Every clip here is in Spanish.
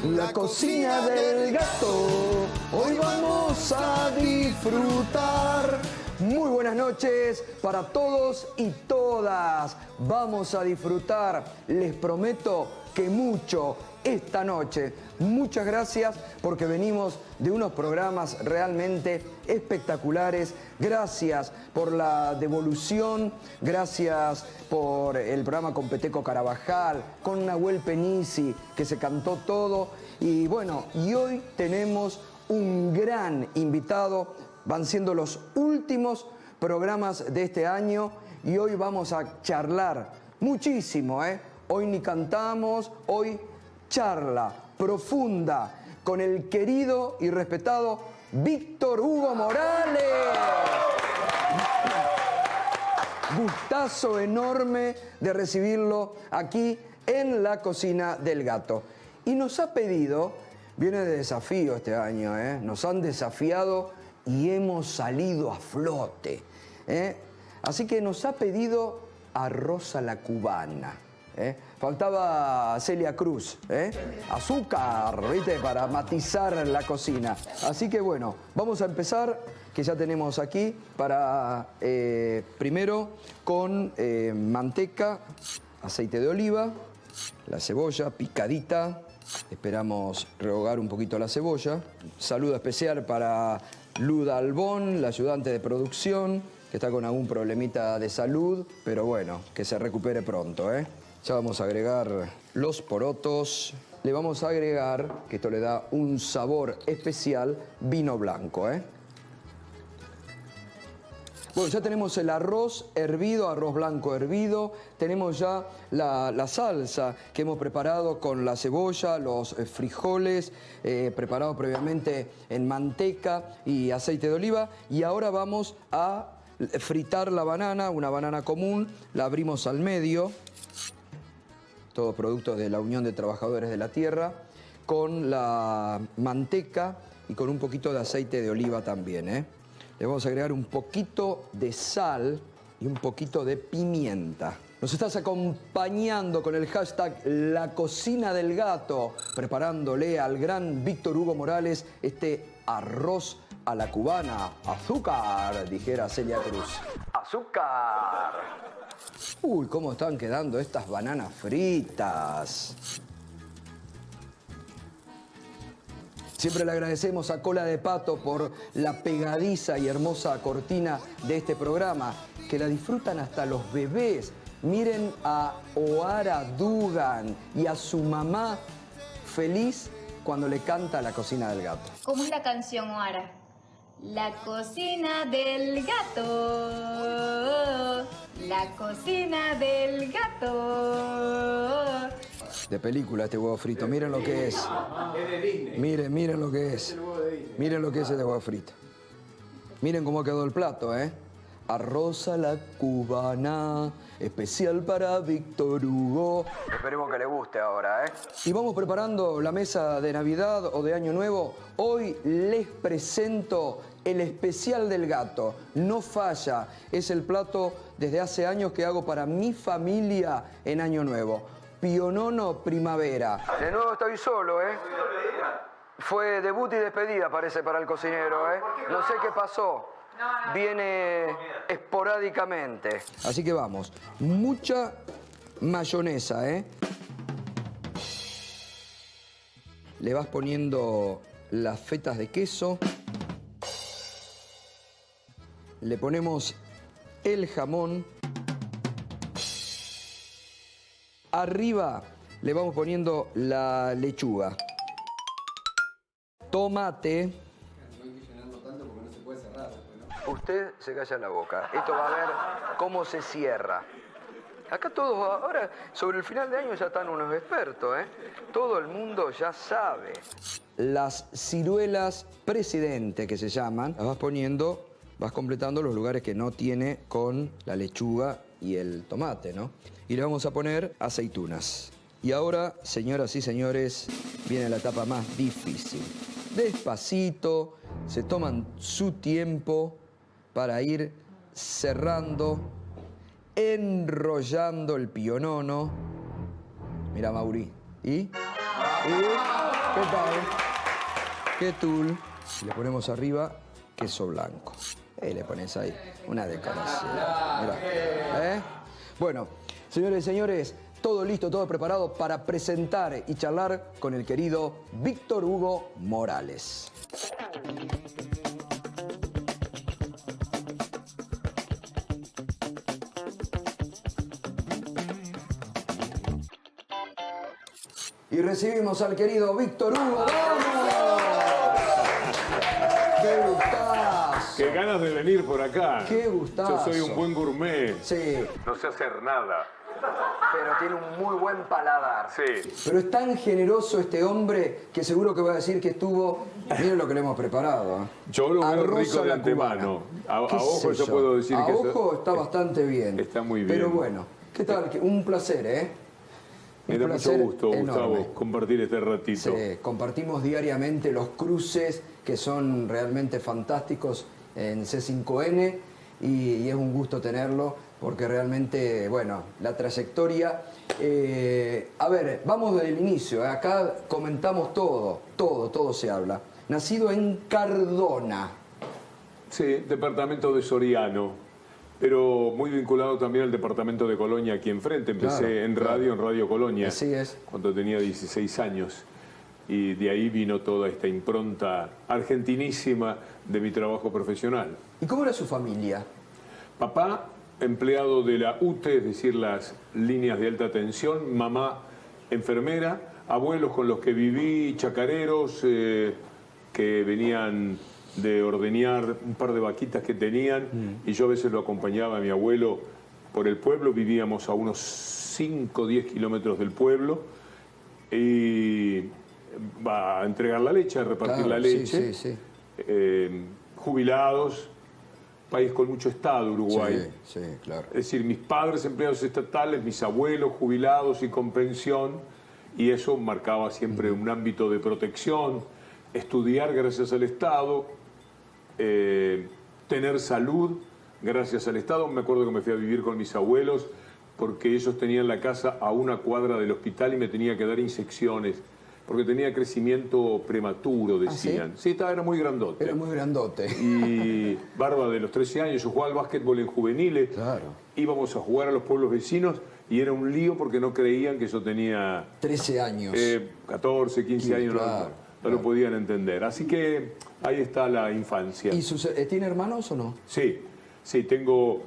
La cocina del gato, hoy vamos a disfrutar. Muy buenas noches para todos y todas. Vamos a disfrutar, les prometo que mucho esta noche. Muchas gracias porque venimos de unos programas realmente espectaculares. Gracias por la devolución, gracias por el programa con Peteco Carabajal, con Nahuel Penisi, que se cantó todo. Y bueno, y hoy tenemos un gran invitado. Van siendo los últimos programas de este año y hoy vamos a charlar muchísimo, ¿eh? Hoy ni cantamos, hoy charla profunda con el querido y respetado Víctor Hugo Morales. Gustazo enorme de recibirlo aquí en la cocina del gato. Y nos ha pedido, viene de desafío este año, nos han desafiado y hemos salido a flote. Así que nos ha pedido arroz a la cubana. Faltaba Celia Cruz, azúcar, ¿viste? Para matizar la cocina. Así que bueno, vamos a empezar, que ya tenemos aquí, para primero con manteca, aceite de oliva, la cebolla picadita. Esperamos rehogar un poquito la cebolla. Saludo especial para Luda Albón, la ayudante de producción, que está con algún problemita de salud, pero bueno, que se recupere pronto, Ya vamos a agregar los porotos. Le vamos a agregar, que esto le da un sabor especial, vino blanco, Bueno, ya tenemos el arroz hervido, arroz blanco hervido. Tenemos ya la salsa que hemos preparado con la cebolla, los frijoles, preparado previamente en manteca y aceite de oliva. Y ahora vamos a fritar la banana, una banana común. La abrimos al medio. Todos productos de la Unión de Trabajadores de la Tierra. Con la manteca y con un poquito de aceite de oliva también, Le vamos a agregar un poquito de sal y un poquito de pimienta. Nos estás acompañando con el hashtag La Cocina del Gato, preparándole al gran Víctor Hugo Morales este arroz a la cubana. Azúcar, dijera Celia Cruz. ¡Azúcar! Uy, cómo están quedando estas bananas fritas. Siempre le agradecemos a Cola de Pato por la pegadiza y hermosa cortina de este programa, que la disfrutan hasta los bebés. Miren a Oara Dugan y a su mamá feliz cuando le canta La Cocina del Gato. ¿Cómo es la canción, Oara? La cocina del gato, la cocina del gato. De película este huevo frito, miren lo que es. Miren lo que es. Miren lo que es este huevo frito. Miren cómo quedó el plato, Arroz a la cubana, especial para Víctor Hugo. Esperemos que le guste ahora, Y vamos preparando la mesa de Navidad o de Año Nuevo. Hoy les presento el especial del gato. No falla, es el plato desde hace años que hago para mi familia en Año Nuevo. Pionono primavera. De nuevo estoy solo, Fue debut y despedida, parece, para el cocinero, No sé qué pasó. Viene esporádicamente. Así que vamos. Mucha mayonesa, Le vas poniendo las fetas de queso. Le ponemos el jamón. Arriba le vamos poniendo la lechuga. Tomate. Usted se calla la boca. Esto va a ver cómo se cierra. Acá todos, ahora, sobre el final de año ya están unos expertos, Todo el mundo ya sabe. Las ciruelas presidente, que se llaman, las vas poniendo, vas completando los lugares que no tiene con la lechuga y el tomate, Y le vamos a poner aceitunas. Y ahora, señoras y señores, viene la etapa más difícil. Despacito, se toman su tiempo para ir cerrando, enrollando el pionono. Mira, Mauri. ¿Qué tal? ¿Qué tul? Y le ponemos arriba queso blanco. Y le pones ahí una decoración. Mirá. Bueno, señores y señores, todo listo, todo preparado para presentar y charlar con el querido Víctor Hugo Morales. Y recibimos al querido Víctor Hugo. ¡Vamos! ¡Qué gustazo! ¡Qué ganas de venir por acá! ¡Qué gustazo! Yo soy un buen gourmet. Sí, No sé hacer nada. pero tiene un muy buen paladar. Sí. Pero es tan generoso este hombre que seguro que va a decir que estuvo... Miren lo que le hemos preparado. Yo lo veo Arroz rico a de la antemano. cubana. A ¿Qué ojo sé yo puedo decir a que... ojo está bastante bien. Está muy bien. Pero bueno, ¿qué tal? Un placer, ¿eh? Me Un da mucho placer gusto, enorme. Gustavo, compartir este ratito. Sí, compartimos diariamente los cruces que son realmente fantásticos en C5N y es un gusto tenerlo porque realmente, bueno, la trayectoria... a ver, vamos desde el inicio, acá comentamos todo se habla. Nacido en Cardona. Sí, departamento de Soriano, pero muy vinculado también al departamento de Colonia aquí enfrente. Empecé Claro, en Radio Colonia. Así es. Cuando tenía 16 años. Y de ahí vino toda esta impronta argentinísima de mi trabajo profesional. ¿Y cómo era su familia? Papá, empleado de la UTE, es decir, las líneas de alta tensión. Mamá, enfermera. Abuelos con los que viví, chacareros, que venían de ordeñar un par de vaquitas que tenían. Y yo a veces lo acompañaba a mi abuelo por el pueblo. Vivíamos a unos 5 o 10 kilómetros del pueblo. Y va a entregar la leche, a repartir Claro, la leche. sí. Jubilados, país con mucho Estado, Uruguay. Sí, claro. Es decir, mis padres empleados estatales, mis abuelos jubilados y con pensión, y eso marcaba siempre un ámbito de protección, estudiar gracias al Estado, tener salud gracias al Estado. Me acuerdo que me fui a vivir con mis abuelos porque ellos tenían la casa a una cuadra del hospital y me tenía que dar inyecciones, porque tenía crecimiento prematuro, decían. ¿sí? Sí, era muy grandote. Era muy grandote. Y barba de los 13 años, yo jugaba al básquetbol en juveniles. Claro. Íbamos a jugar a los pueblos vecinos y era un lío porque no creían que yo tenía 13 años. 14, 15 años, claro, no lo podían entender. Así que ahí está la infancia. ¿Y tiene hermanos o no? Sí, tengo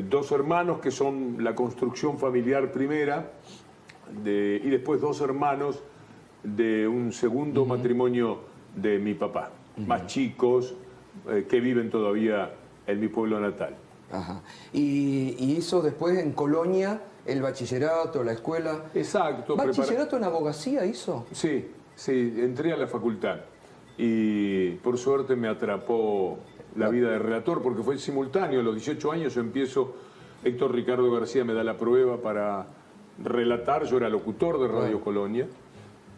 2 hermanos que son la construcción familiar primera y después 2 hermanos de un segundo matrimonio de mi papá, más chicos, que viven todavía en mi pueblo natal. Ajá. ¿Y hizo después en Colonia el bachillerato, la escuela? Exacto. ¿Bachillerato en abogacía hizo? Sí, entré a la facultad y por suerte me atrapó la vida de relator porque fue simultáneo. A los 18 años yo empiezo, Héctor Ricardo García me da la prueba para relatar, yo era locutor de Radio Colonia.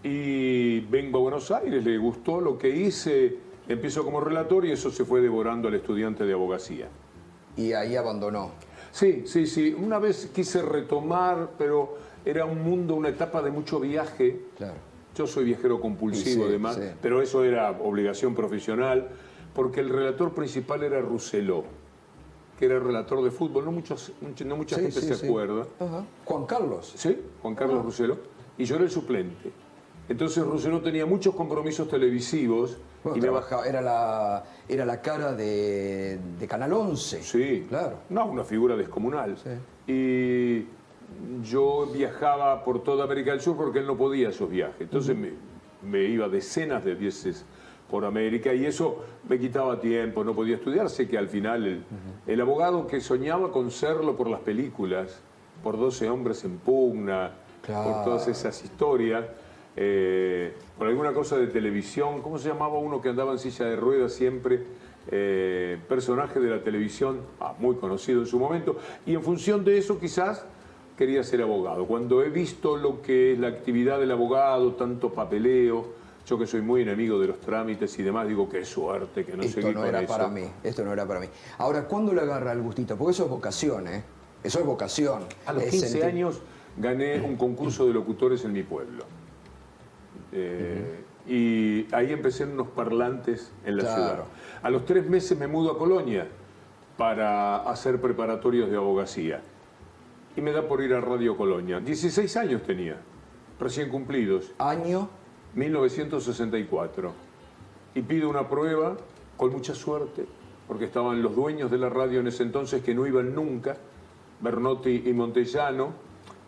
Y vengo a Buenos Aires, le gustó lo que hice, empiezo como relator y eso se fue devorando al estudiante de abogacía. Y ahí abandonó. Sí. Una vez quise retomar, pero era un mundo, una etapa de mucho viaje. Claro. Yo soy viajero compulsivo, Sí, además, sí. pero eso era obligación profesional, porque el relator principal era Rousselot, que era relator de fútbol. No mucha gente se acuerda. Ajá. Juan Carlos. Sí, Juan Carlos Rousselot. Y yo era el suplente. Entonces Rousselot tenía muchos compromisos televisivos. Bueno, y era la cara de Canal 11. Sí, Claro. No, una figura descomunal. Sí. Y yo viajaba por toda América del Sur porque él no podía esos viajes. Entonces me iba decenas de veces por América y eso me quitaba tiempo, no podía estudiar. Sé que al final el abogado que soñaba con serlo por las películas, por 12 hombres en pugna, Claro. por todas esas historias, por alguna cosa de televisión, ¿cómo se llamaba uno que andaba en silla de ruedas siempre? Personaje de la televisión, muy conocido en su momento, y en función de eso quizás quería ser abogado. Cuando he visto lo que es la actividad del abogado, tanto papeleo, yo que soy muy enemigo de los trámites y demás, digo, qué suerte que no seguí con eso. Esto no era para mí. Ahora, ¿cuándo le agarra el gustito? Porque eso es vocación, ¿eh? Eso es vocación. A los 15 años gané un concurso de locutores en mi pueblo. Y ahí empecé en unos parlantes en la Claro. ciudad. A los 3 meses me mudo a Colonia para hacer preparatorios de abogacía. Y me da por ir a Radio Colonia. 16 años tenía, recién cumplidos, Año. 1964. Y pido una prueba con mucha suerte, porque estaban los dueños de la radio en ese entonces que no iban nunca, Bernotti y Montellano.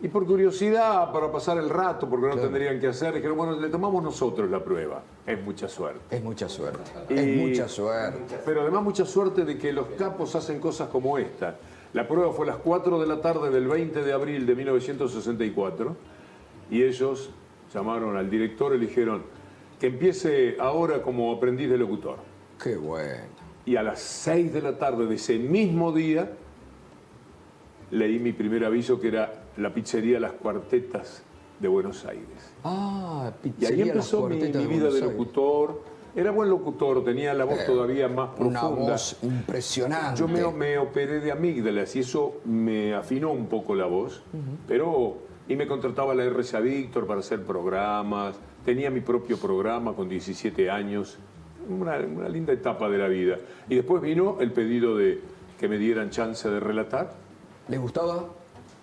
Y por curiosidad, para pasar el rato, porque no tendrían que hacer, dijeron, bueno, le tomamos nosotros la prueba. Es mucha suerte. Es mucha suerte. Y- Es mucha suerte. Pero además mucha suerte de que los capos hacen cosas como esta. La prueba fue a las 4 de la tarde del 20 de abril de 1964 y ellos llamaron al director y le dijeron que empiece ahora como aprendiz de locutor. Qué bueno. Y a las 6 de la tarde de ese mismo día leí mi primer aviso, que era la pizzería Las Cuartetas de Buenos Aires. Ah, Y ahí pizzería Las empezó mi Cuartetas de vida de Buenos Aires. locutor. Era buen locutor, tenía la voz todavía más Una profunda. voz impresionante. Yo me operé de amígdalas y eso me afinó un poco la voz, y me contrataba la RCA Víctor para hacer programas, tenía mi propio programa con 17 años, una linda etapa de la vida. Y después vino el pedido de que me dieran chance de relatar. ¿Le gustaba?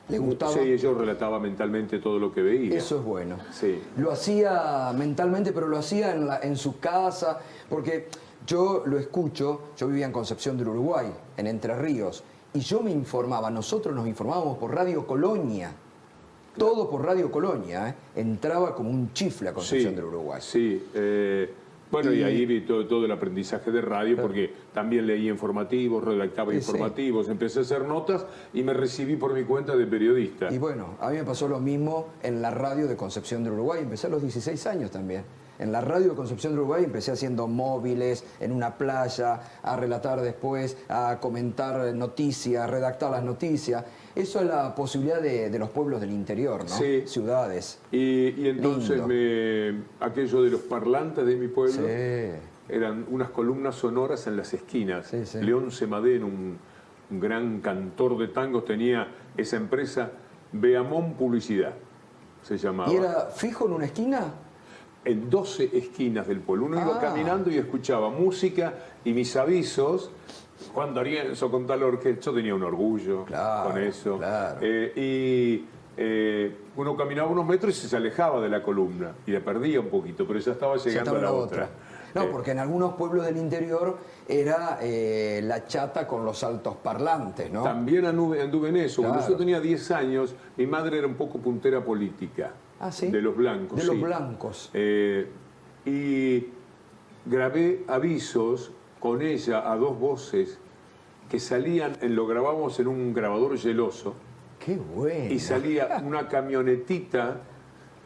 ¿Le gustaba? Sí, yo relataba mentalmente todo lo que veía. Eso es bueno. Sí. Lo hacía mentalmente, pero lo hacía en su casa, porque yo lo escucho, yo vivía en Concepción del Uruguay, en Entre Ríos, y yo me informaba, nosotros nos informábamos por Radio Colonia, todo por Radio Colonia, ¿eh? Entraba como un chifle a Concepción del Uruguay. Sí, bueno, y ahí vi todo el aprendizaje de radio, porque también leía informativos, redactaba Sí, informativos, empecé a hacer notas y me recibí por mi cuenta de periodista. Y bueno, a mí me pasó lo mismo en la radio de Concepción del Uruguay, empecé a los 16 años también. En la radio de Concepción del Uruguay empecé haciendo móviles en una playa, a relatar después, a comentar noticias, a redactar las noticias. Eso es la posibilidad de los pueblos del interior, ¿no? Sí. Ciudades. Y entonces aquello de los parlantes de mi pueblo Sí. eran unas columnas sonoras en las esquinas. Sí, sí. León Semadén, un gran cantor de tangos, tenía esa empresa, Beamón Publicidad, se llamaba. ¿Y era fijo en una esquina? En 12 esquinas del pueblo. Uno iba Ah. caminando y escuchaba música y mis avisos. Juan D'Arienzo con tal orquesta, yo tenía un orgullo Claro, con eso. claro. Uno caminaba unos metros y se alejaba de la columna y la perdía un poquito, pero ya estaba Ya llegando estaba a la la otra. No, porque en algunos pueblos del interior era la chata con los altos parlantes, ¿no? También anduve en eso. Cuando Claro. yo tenía 10 años, mi madre era un poco puntera política. Ah, ¿sí? De los blancos. De los sí. blancos. Y grabé avisos con ella a 2 voces que salían, lo grabamos en un grabador geloso, ¡Qué bueno! y salía una camionetita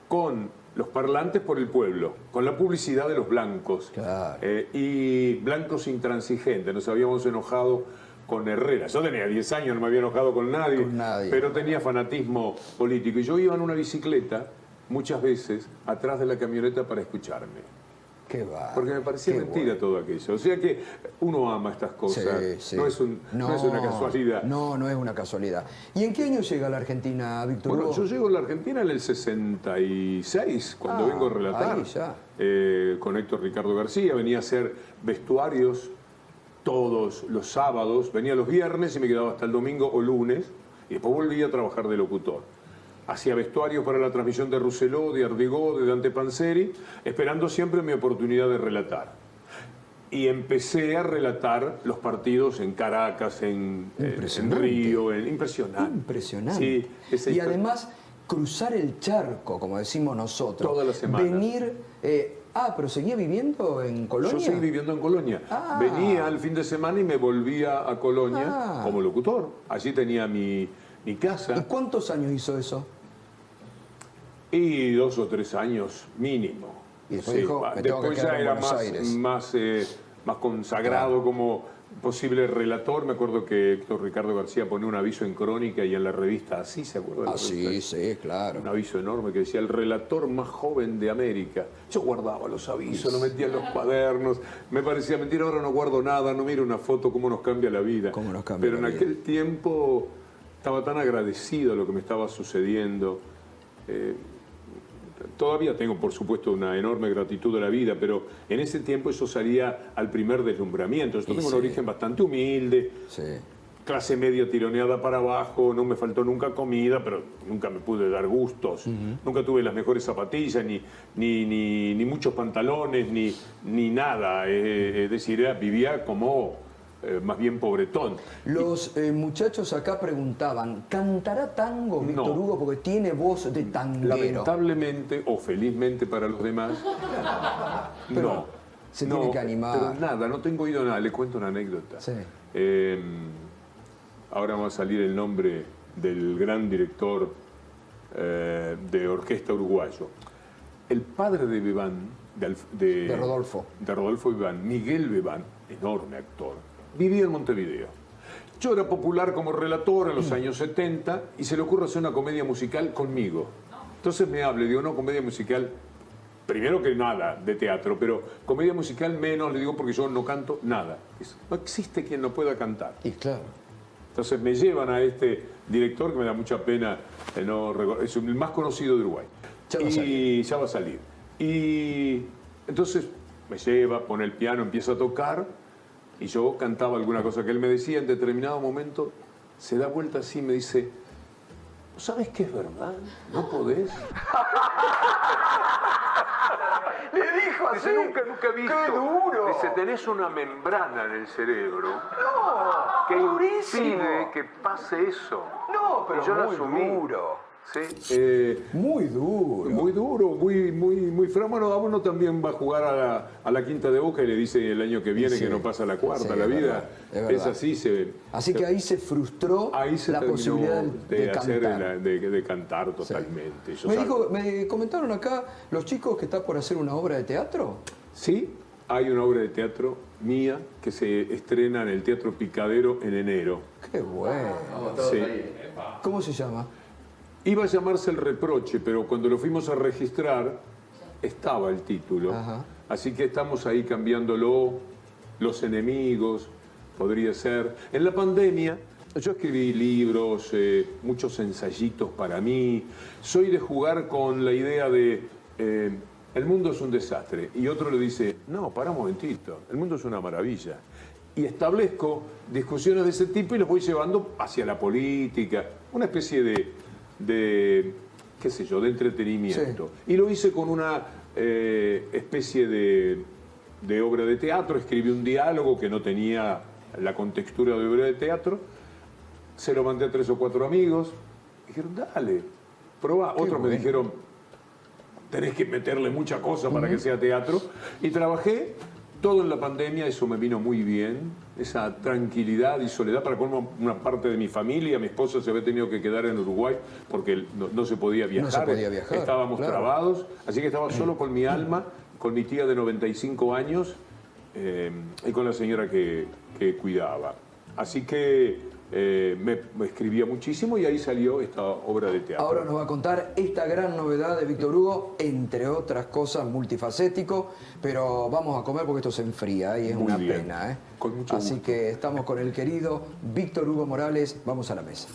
con los parlantes por el pueblo, con la publicidad de los blancos. Claro. Y blancos intransigentes, nos habíamos enojado con Herrera. Yo tenía 10 años, no me había enojado con nadie, pero tenía fanatismo político. Y yo iba en una bicicleta, muchas veces, atrás de la camioneta para escucharme. Qué va. Porque me parecía qué mentira bueno. todo aquello. O sea que uno ama estas cosas. Sí, sí. No es una casualidad. No, no es una casualidad. ¿Y en qué año llega a la Argentina, Víctor Bueno, Hugo? yo llego a la Argentina en el 66, cuando Ah, vengo a relatar. ahí ya. Con Héctor Ricardo García. Venía a hacer vestuarios todos los sábados. Venía los viernes y me quedaba hasta el domingo o lunes. Y después volvía a trabajar de locutor. Hacía vestuarios para la transmisión de Rousselot, de Ardigó, de Dante Panzeri, esperando siempre mi oportunidad de relatar. Y empecé a relatar los partidos en Caracas, en Río, impresionante. Impresionante. Sí, y además, cruzar el charco, como decimos nosotros. Toda la semana. Venir... pero ¿seguía viviendo en Colonia? Yo seguí viviendo en Colonia. Ah. Venía al fin de semana y me volvía a Colonia Ah. como locutor. Allí tenía mi casa. ¿Y cuántos años hizo eso? Y 2 o 3 años mínimo. Y después dijo, me tengo que después quedar ya en era Buenos Aires. más consagrado como posible relator. Me acuerdo que Héctor Ricardo García ponía un aviso en Crónica y en la revista Así, ¿se acuerda? de la Sí, revista? sí, claro. Un aviso enorme que decía el relator más joven de América. Yo guardaba los avisos, lo metía en los cuadernos. Me parecía mentira, ahora no guardo nada, no miro una foto, cómo nos cambia la vida. Cómo nos cambia Pero la en vida. aquel tiempo estaba tan agradecido a lo que me estaba sucediendo. todavía tengo, por supuesto, una enorme gratitud a la vida, pero en ese tiempo eso salía al primer deslumbramiento. Yo tengo un origen bastante humilde, clase media tironeada para abajo, no me faltó nunca comida, pero nunca me pude dar gustos. Nunca tuve las mejores zapatillas, ni muchos pantalones, ni nada. Es decir, vivía como más bien pobretón. Los muchachos acá preguntaban, ¿cantará tango Víctor Hugo? Porque tiene voz de tanguero. Lamentablemente o felizmente para los demás, Pero se tiene que animar. Pero nada, no tengo oído nada. Le cuento una anécdota. Sí. Ahora va a salir el nombre del gran director de orquesta uruguayo. El padre de Bebán, de Rodolfo Bebán, Miguel Bebán, enorme actor, vivía en Montevideo. Yo era popular como relator en los años 70 y se le ocurre hacer una comedia musical conmigo. Entonces me habla, digo, no, comedia musical, primero que nada de teatro, pero comedia musical menos, le digo, porque yo no canto nada. No existe quien no pueda cantar. Y claro. Entonces me llevan a este director, que me da mucha pena, es el más conocido de Uruguay. Ya va a salir. Y entonces me lleva, pone el piano, empieza a tocar, y yo cantaba alguna cosa que él me decía. En determinado momento se da vuelta así y me dice, ¿sabes qué es verdad? ¿No podés? Le dijo así. Dice, nunca he visto. ¡Qué duro! Dice, tenés una membrana en el cerebro. ¡No! Que ¡Durísimo! impide que pase eso. No, pero y yo lo muy asumí. duro. Sí. Muy duro. Muy duro, muy feo. Bueno, a uno también va a jugar a la quinta de Boca y le dice el año que viene que no pasa la cuarta. La vida es así. Así que ahí se frustró la posibilidad de cantar. De cantar totalmente. Me comentaron acá los chicos que está por hacer una obra de teatro. Sí, hay una obra de teatro mía que se estrena en el Teatro Picadero en enero. ¡Qué bueno! Sí. ¿Cómo se llama? Iba a llamarse El Reproche, pero cuando lo fuimos a registrar estaba el título. Ajá. Así que estamos ahí cambiándolo. Los enemigos, podría ser. En la pandemia yo escribí libros, muchos ensayitos para mí. Soy de jugar con la idea de el mundo es un desastre. Y otro le dice, no, pará un momentito, el mundo es una maravilla. Y establezco discusiones de ese tipo y los voy llevando hacia la política. Una especie de qué sé yo, de entretenimiento. Sí. Y lo hice con una especie de obra de teatro. Escribí un diálogo que no tenía la contextura de obra de teatro. Se lo mandé a 3 o 4 amigos. Dijeron, dale, probá. Otros me dijeron, tenés que meterle mucha cosa para que sea teatro. Y trabajé todo en la pandemia, eso me vino muy bien, esa tranquilidad y soledad. Para colmo, una parte de mi familia, mi esposa se había tenido que quedar en Uruguay porque no se podía viajar. No se podía viajar. Estábamos trabados, así que estaba solo con mi alma, con mi tía de 95 años y con la señora que cuidaba. Así que me escribía muchísimo y ahí salió esta obra de teatro. Ahora nos va a contar esta gran novedad de Víctor Hugo, entre otras cosas, multifacético, pero vamos a comer porque esto se enfría y es una pena. Con mucho Así gusto. que estamos con el querido Víctor Hugo Morales, vamos a la mesa.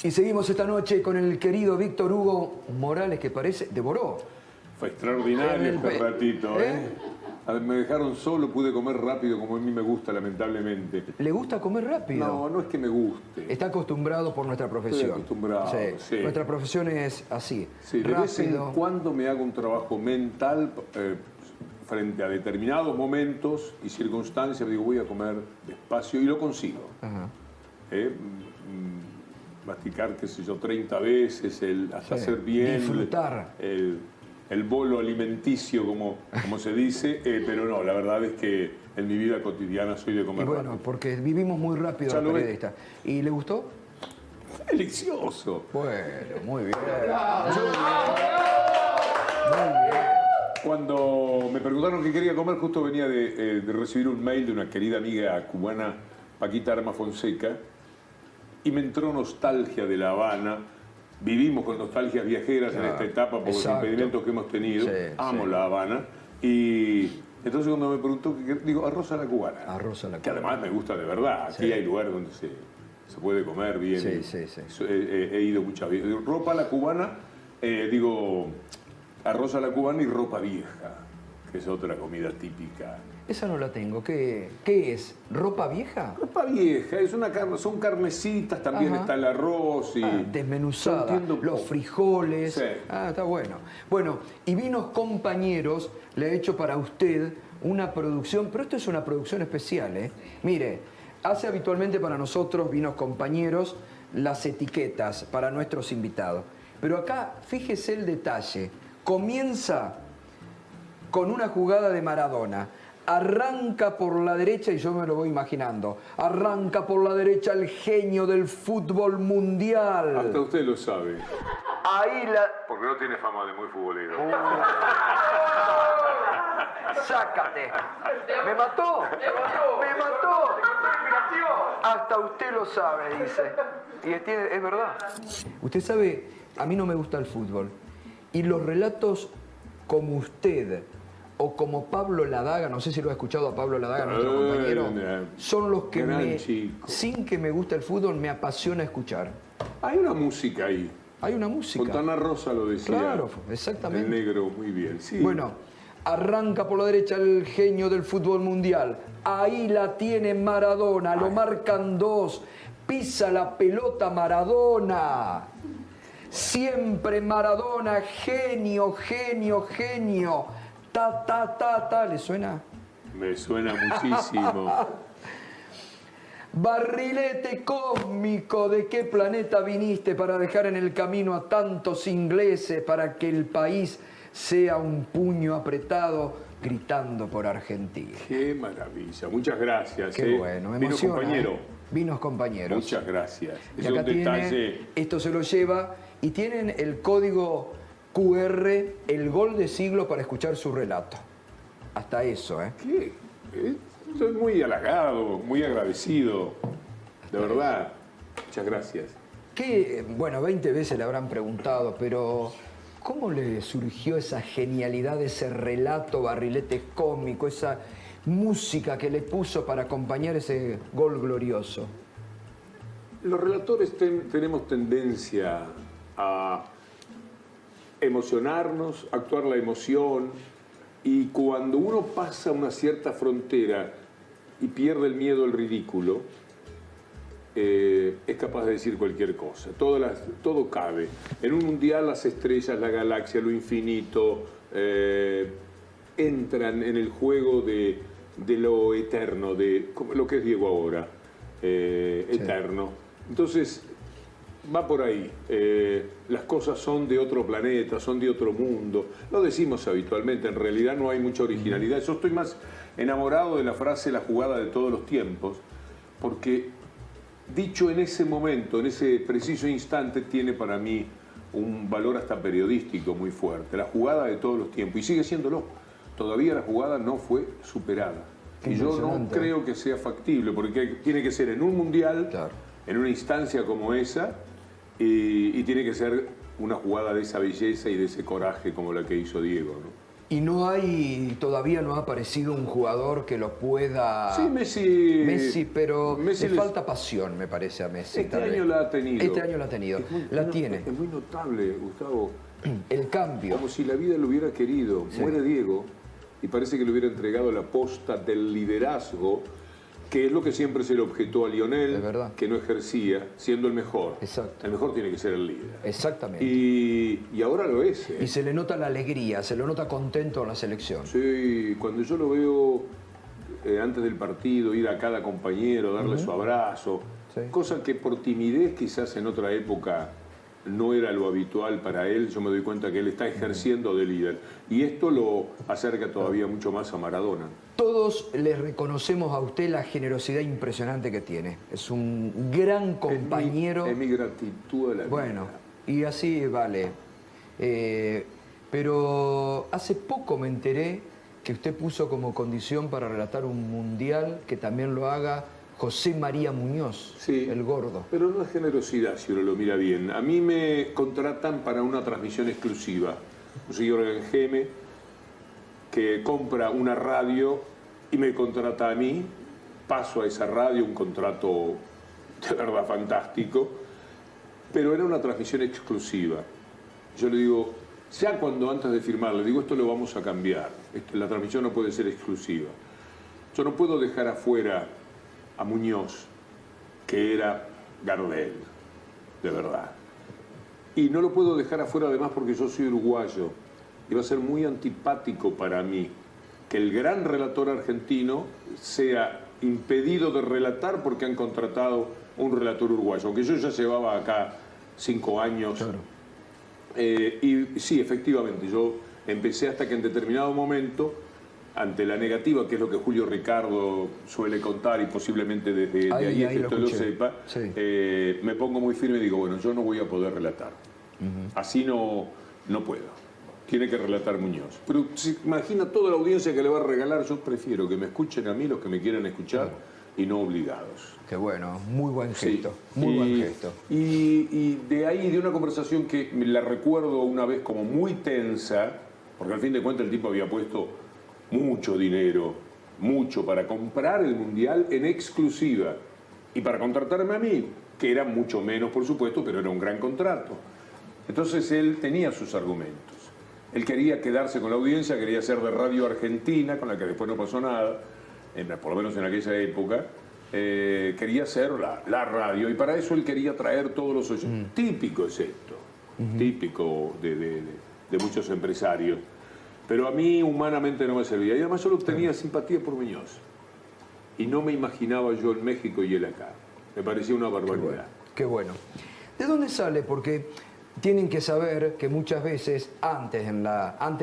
Y seguimos esta noche con el querido Víctor Hugo Morales, que parece devoró. Fue extraordinario este ratito, Me dejaron solo, pude comer rápido como a mí me gusta, lamentablemente. ¿Le gusta comer rápido? No, no es que me guste. Está acostumbrado por nuestra profesión. Estoy acostumbrado, sí. Nuestra profesión es así, sí, de vez en cuando me hago un trabajo mental frente a determinados momentos y circunstancias, digo, voy a comer despacio y lo consigo. Ajá. Masticar, qué sé yo, 30 veces, hasta hacer bien. Disfrutar. El bolo alimenticio, como se dice, pero no, la verdad es que en mi vida cotidiana soy de comer bueno, rápido. porque vivimos muy rápido los periodistas. ¿Y le gustó? Delicioso. Bueno, muy bien. Cuando me preguntaron qué quería comer, justo venía de recibir un mail de una querida amiga cubana, Paquita Arma Fonseca, y me entró nostalgia de La Habana. Vivimos con nostalgias viajeras en esta etapa por los impedimentos que hemos tenido. Amo La Habana. Y Entonces cuando me preguntó, digo, arroz a la cubana. Arroz a la Que cubana. además me gusta de verdad. Aquí Sí. hay lugares donde se puede comer bien. Sí, sí, sí. He ido muchas veces. Digo, ropa a la cubana, digo, arroz a la cubana y ropa vieja, que es otra comida típica. Esa no la tengo. ¿Qué es? ¿Ropa vieja? Ropa vieja, es una son carnecitas, también Ajá. está el arroz y... Desmenuzada, No entiendo los poco. frijoles. Sí. Está bueno. Bueno, y Vinos Compañeros le he hecho para usted una producción, pero esto es una producción especial, ¿eh? Mire, hace habitualmente para nosotros, Vinos Compañeros, las etiquetas para nuestros invitados. Pero acá, fíjese el detalle. Comienza con una jugada de Maradona. Arranca por la derecha, y yo me lo voy imaginando, arranca por la derecha el genio del fútbol mundial. Hasta usted lo sabe. Ahí la... Porque no tiene fama de muy futbolero. ¡Sácate! ¿Me mató? ¡Me mató! Hasta usted lo sabe, dice. Y es verdad. Usted sabe, a mí no me gusta el fútbol. Y los relatos como usted o como Pablo Ladaga, no sé si lo ha escuchado a Pablo Ladaga, nuestro compañero, son los que gran chico. sin que me guste el fútbol, me apasiona escuchar. Hay una música ahí. Hay una música. Fontana Rosa lo decía. Claro, exactamente. El negro, muy bien. Sí. Bueno, arranca por la derecha el genio del fútbol mundial. Ahí la tiene Maradona, lo marcan dos. Pisa la pelota Maradona. Siempre Maradona, genio, genio, genio. Ta, ta, ta, ta. ¿Le suena? Me suena muchísimo. Barrilete cósmico, ¿de qué planeta viniste para dejar en el camino a tantos ingleses para que el país sea un puño apretado gritando por Argentina? Qué maravilla. Muchas gracias. Qué bueno, me Vino emociona. compañero. Vinos compañeros. Muchas gracias. Y Es acá un detalle. tiene, esto se lo lleva y tienen el código QR, el gol de siglo para escuchar su relato. Hasta eso, ¿eh? ¿Qué? Estoy muy halagado, muy agradecido. De verdad. Muchas gracias. Que, bueno, 20 veces le habrán preguntado, pero ¿cómo le surgió esa genialidad, ese relato barrilete cómico, esa música que le puso para acompañar ese gol glorioso? Los relatores tenemos tendencia a emocionarnos, actuar la emoción, y cuando uno pasa una cierta frontera y pierde el miedo al ridículo, es capaz de decir cualquier cosa. Todo cabe. En un mundial las estrellas, la galaxia, lo infinito, entran en el juego de lo eterno, de lo que es Diego ahora, eterno. Entonces, va por ahí. Las cosas son de otro planeta, son de otro mundo. Lo decimos habitualmente, en realidad no hay mucha originalidad. Yo estoy más enamorado de la frase "la jugada de todos los tiempos", porque dicho en ese momento, en ese preciso instante, tiene para mí un valor hasta periodístico muy fuerte. La jugada de todos los tiempos, y sigue siéndolo. Todavía la jugada no fue superada. Qué Y yo no impresionante. creo que sea factible, porque tiene que ser en un mundial, Claro. en una instancia como esa, y tiene que ser una jugada de esa belleza y de ese coraje como la que hizo Diego, ¿no? Y todavía no ha aparecido un jugador que lo pueda... Sí, Messi... Messi, pero Messi le falta pasión, me parece a Messi. Este tal vez. año la ha tenido. Este año la ha tenido. La tiene. Es muy notable, Gustavo. El cambio. Como si la vida lo hubiera querido. Sí. Muere Diego y parece que le hubiera entregado la posta del liderazgo, que es lo que siempre se le objetó a Lionel, Es verdad. que no ejercía, siendo el mejor. Exacto. El mejor tiene que ser el líder. Exactamente. Y ahora lo es. Y se le nota la alegría, se lo nota contento en la selección. Sí, cuando yo lo veo antes del partido, ir a cada compañero, darle su abrazo, Sí. cosa que por timidez quizás en otra época no era lo habitual para él, yo me doy cuenta que él está ejerciendo de líder. Y esto lo acerca todavía mucho más a Maradona. Todos le reconocemos a usted la generosidad impresionante que tiene. Es un gran compañero. Es mi gratitud a la vida. Bueno, y así vale. Pero hace poco me enteré que usted puso como condición para relatar un mundial que también lo haga José María Muñoz, Sí, el gordo. pero no es generosidad si uno lo mira bien. A mí me contratan para una transmisión exclusiva. Un señor Geme, que compra una radio y me contrata a mí, paso a esa radio un contrato de verdad fantástico, pero era una transmisión exclusiva. Yo le digo, ya cuando antes de firmar, le digo, esto lo vamos a cambiar, la transmisión no puede ser exclusiva. Yo no puedo dejar afuera a Muñoz, que era Gardel, de verdad. Y no lo puedo dejar afuera además porque yo soy uruguayo. Y va a ser muy antipático para mí que el gran relator argentino sea impedido de relatar porque han contratado un relator uruguayo, aunque yo ya llevaba acá 5 años. Claro. Y sí, efectivamente, yo empecé hasta que en determinado momento, ante la negativa, que es lo que Julio Ricardo suele contar y posiblemente desde ahí es que usted lo sepa, sí. Me pongo muy firme y digo, bueno, yo no voy a poder relatar. Así no puedo. Tiene que relatar Muñoz. Pero se imagina toda la audiencia que le va a regalar, yo prefiero que me escuchen a mí los que me quieran escuchar y no obligados. Qué bueno, muy buen gesto, sí. Muy buen gesto. Y de ahí, de una conversación que la recuerdo una vez como muy tensa, porque al fin de cuentas el tipo había puesto mucho dinero, mucho para comprar el Mundial en exclusiva y para contratarme a mí, que era mucho menos por supuesto, pero era un gran contrato. Entonces él tenía sus argumentos. Él quería quedarse con la audiencia, quería ser de Radio Argentina, con la que después no pasó nada, por lo menos en aquella época. Quería ser la radio y para eso él quería traer todos los oyentes. Típico es esto, típico de muchos empresarios. Pero a mí humanamente no me servía. Y además yo tenía simpatía por Muñoz. Y no me imaginaba yo en México y él acá. Me parecía una barbaridad. Qué bueno. ¿De dónde sale? Porque tienen que saber que muchas veces, antes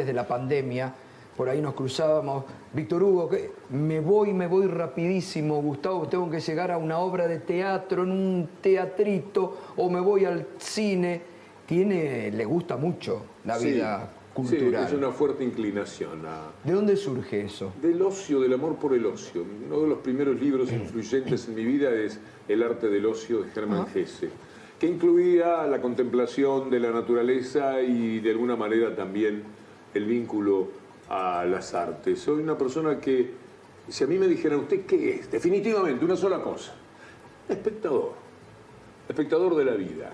de la pandemia, por ahí nos cruzábamos, Víctor Hugo, que me voy rapidísimo, Gustavo, tengo que llegar a una obra de teatro, en un teatrito, o me voy al cine. Le gusta mucho la vida cultural. Sí, es una fuerte inclinación. ¿De dónde surge eso? Del ocio, del amor por el ocio. Uno de los primeros libros influyentes en mi vida es El arte del ocio de Hermann Hesse, que incluía la contemplación de la naturaleza y de alguna manera también el vínculo a las artes. Soy una persona que, si a mí me dijeran, ¿usted qué es? Definitivamente, una sola cosa. Espectador. Espectador de la vida.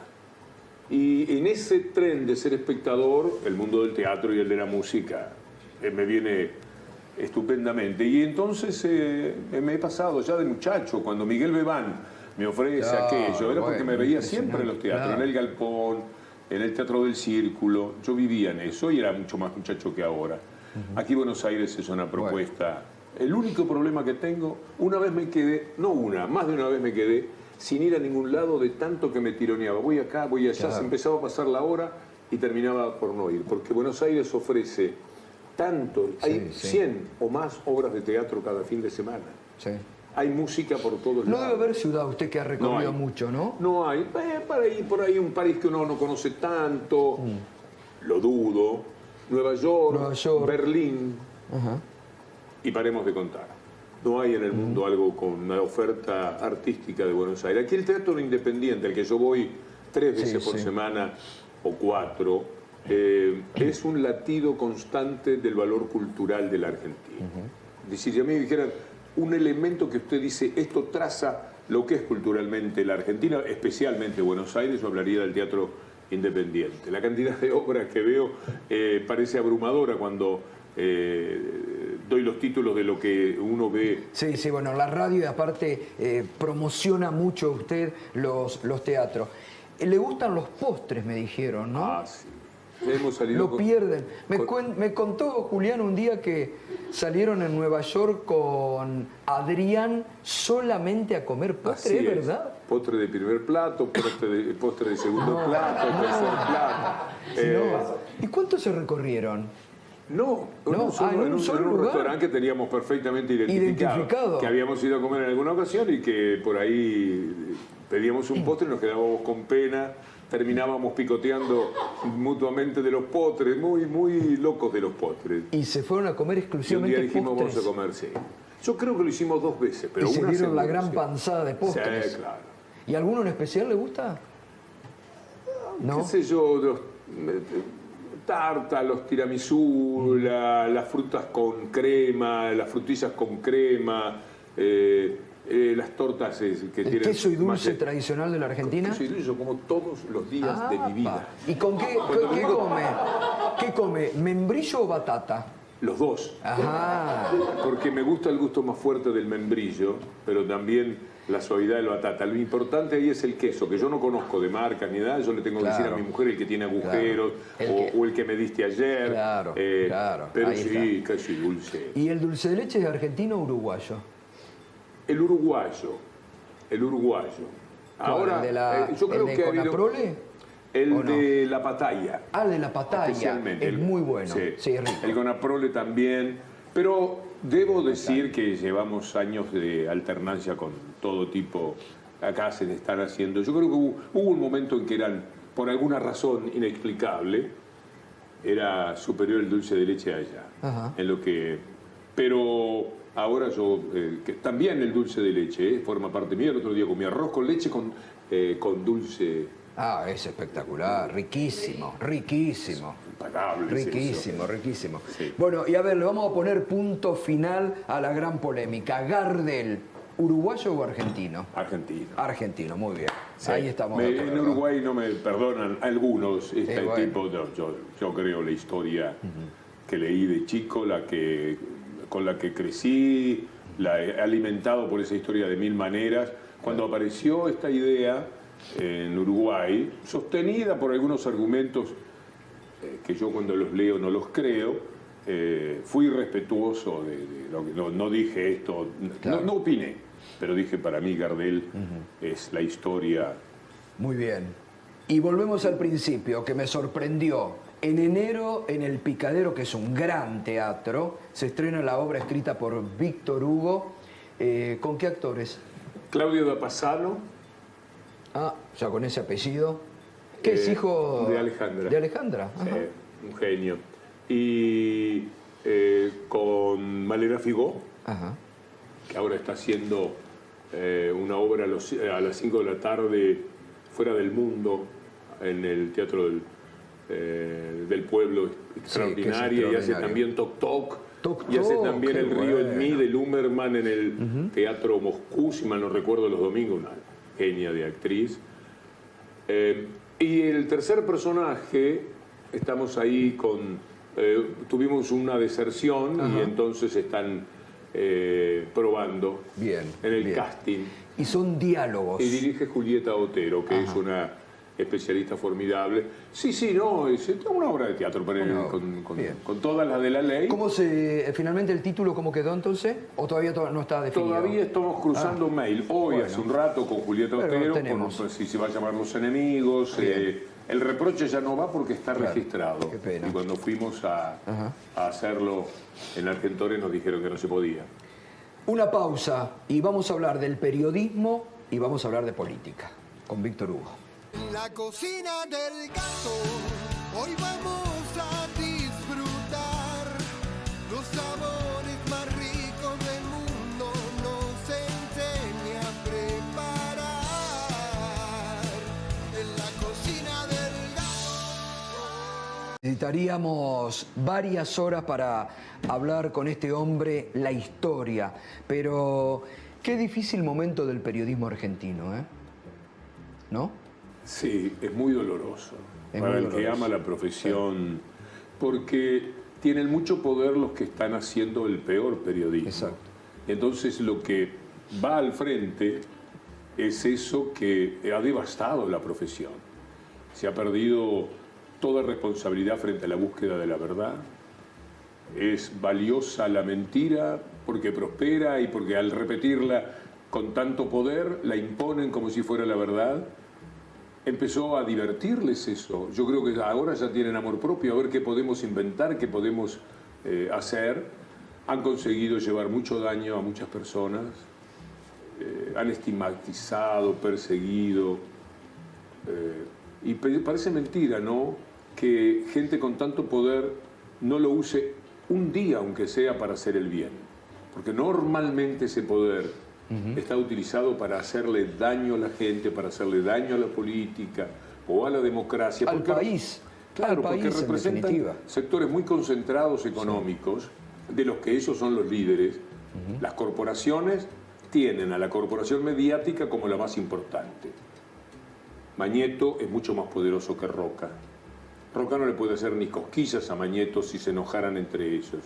Y en ese tren de ser espectador, el mundo del teatro y el de la música me viene estupendamente. Y entonces me he pasado ya de muchacho, cuando Miguel Bebán me ofrece aquello, era porque me veía siempre en los teatros, en el Galpón, en el Teatro del Círculo. Yo vivía en eso y era mucho más muchacho que ahora. Aquí Buenos Aires es una propuesta. El único problema que tengo, una vez me quedé, más de una vez me quedé sin ir a ningún lado de tanto que me tironeaba. Voy acá, voy allá, se empezaba a pasar la hora y terminaba por no ir. Porque Buenos Aires ofrece tanto, hay 100 o más obras de teatro cada fin de semana. Hay música por todos lados. No debe haber ciudad, usted que ha recorrido mucho, ¿no? No hay. Por ahí un París que uno no conoce tanto, lo dudo. Nueva York. Berlín. Y paremos de contar. No hay en el mundo algo con una oferta artística de Buenos Aires. Aquí el teatro independiente, al que yo voy 3 veces por semana o 4, es un latido constante del valor cultural de la Argentina. Es decir, si a mí me dijeran un elemento que usted dice, esto traza lo que es culturalmente la Argentina, especialmente Buenos Aires, yo hablaría del teatro independiente. La cantidad de obras que veo parece abrumadora cuando doy los títulos de lo que uno ve. Sí, bueno, la radio aparte promociona mucho usted los teatros. Le gustan los postres, me dijeron, ¿no? Sí. Hemos salido lo pierden. Me contó Julián un día que salieron en Nueva York con Adrián solamente a comer postre, ¿es verdad? Postre de primer plato, postre de segundo plato, tercer plato. ¿Y cuánto se recorrieron? En un restaurante que teníamos perfectamente identificado, que habíamos ido a comer en alguna ocasión y que por ahí pedíamos un postre y nos quedábamos con pena. Terminábamos picoteando mutuamente de los postres, muy locos de los postres. Y se fueron a comer exclusivamente postres. Y un día dijimos, vamos a comer, sí. Yo creo que lo hicimos 2 veces, pero y se dieron la gran panzada de postres. Sí, claro. ¿Y alguno en especial le gusta? ¿No? ¿Qué sé yo? tarta, los tiramisú, las frutas con crema, las frutillas con crema, las tortas que ¿El tienen... queso y dulce tradicional de la Argentina? Queso y dulce yo como todos los días de mi vida. ¿Y con qué come? ¿Qué come? ¿Membrillo o batata? Los dos. Ajá. Porque me gusta el gusto más fuerte del membrillo, pero también la suavidad de la batata. Lo importante ahí es el queso, que yo no conozco de marca ni nada. Yo le tengo que decir a mi mujer el que tiene agujeros, o el que me diste ayer. Claro, claro. Pero Ahí sí, está. queso y dulce. ¿Y el dulce de leche es argentino o uruguayo? El uruguayo. Ahora, yo creo que ha habido... Conaprole? El de la patalla. Ah, el de la patalla. Especialmente. Es muy bueno. Sí, es rico. El Conaprole también. Pero debo decir que llevamos años de alternancia con todo tipo. Acá se están haciendo. Yo creo que hubo un momento en que eran, por alguna razón inexplicable, era superior el dulce de leche allá. Ajá. En lo que... Pero ahora yo... que también el dulce de leche forma parte mía. El otro día comí arroz con leche con dulce... Ah, es espectacular, riquísimo, riquísimo. Impagable. Riquísimo, riquísimo. Sí. Bueno, y a ver, le vamos a poner punto final a la gran polémica. Gardel, ¿uruguayo o argentino? Argentino. Argentino, muy bien. Sí. Ahí estamos. de En acuerdo. Uruguay no me perdonan algunos. Este bueno. tipo, yo creo la historia que leí de chico, con la que crecí, la he alimentado por esa historia de mil maneras. Cuando apareció esta idea en Uruguay, sostenida por algunos argumentos que yo cuando los leo no los creo, fui respetuoso de lo que no dije esto, Claro. no opiné, pero dije para mí Gardel es la historia. Muy bien. Y volvemos al principio, que me sorprendió. En enero, en El Picadero, que es un gran teatro, se estrena la obra escrita por Víctor Hugo. ¿Con qué actores? Claudio Dapasano. Ah, ya con ese apellido. ¿Qué es hijo? De Alejandra. De Alejandra. Sí, Ajá. un genio. Y con Malena Figó, Ajá. que ahora está haciendo una obra a las 5 de la tarde fuera del mundo, en el Teatro del Pueblo, extraordinaria, y hace extraordinario. también Toc Toc, Toc y hace Toc, también qué El Río en mí bueno. de Lumerman en el Teatro Moscú, si mal no recuerdo, los domingos, una genia de actriz. Y el tercer personaje, estamos ahí con... tuvimos una deserción y entonces están probando Bien, en el bien. casting. Y son diálogos. Y dirige Julieta Otero, que es una especialista formidable. Sí, no, es una obra de teatro Bueno, bien. con todas las de la ley. ¿Cómo finalmente el título cómo quedó entonces? ¿O todavía no está definido? Todavía estamos cruzando mail. Hoy, bueno. hace un rato, con Julieta Pero Otero, tenemos. si se va a llamar Los Enemigos. El reproche ya no va porque está Claro, registrado. qué pena. Y cuando fuimos a hacerlo en Argentores nos dijeron que no se podía. Una pausa y vamos a hablar del periodismo y vamos a hablar de política con Víctor Hugo. La cocina del gato, hoy vamos a disfrutar los sabores más ricos del mundo, nos enseña a preparar en la cocina del gato. Necesitaríamos varias horas para hablar con este hombre la historia, pero qué difícil momento del periodismo argentino, ¿eh? ¿No? Sí, es muy doloroso Es para muy el que doloroso. ama la profesión, porque tienen mucho poder los que están haciendo el peor periodismo. Exacto. Entonces lo que va al frente es eso que ha devastado la profesión. Se ha perdido toda responsabilidad frente a la búsqueda de la verdad. Es valiosa la mentira porque prospera y porque al repetirla con tanto poder la imponen como si fuera la verdad. Empezó a divertirles eso. Yo creo que ahora ya tienen amor propio, a ver qué podemos inventar, qué podemos hacer. Han conseguido llevar mucho daño a muchas personas, han estigmatizado, perseguido. Y parece mentira, ¿no?, que gente con tanto poder no lo use un día, aunque sea para hacer el bien. Porque normalmente ese poder está utilizado para hacerle daño a la gente, para hacerle daño a la política o a la democracia. Al Porque país. Claro, al porque país, en representan definitiva. sectores muy concentrados económicos, de los que ellos son los líderes. Las corporaciones tienen a la corporación mediática como la más importante. Mañeto es mucho más poderoso que Roca. Roca no le puede hacer ni cosquillas a Mañeto si se enojaran entre ellos.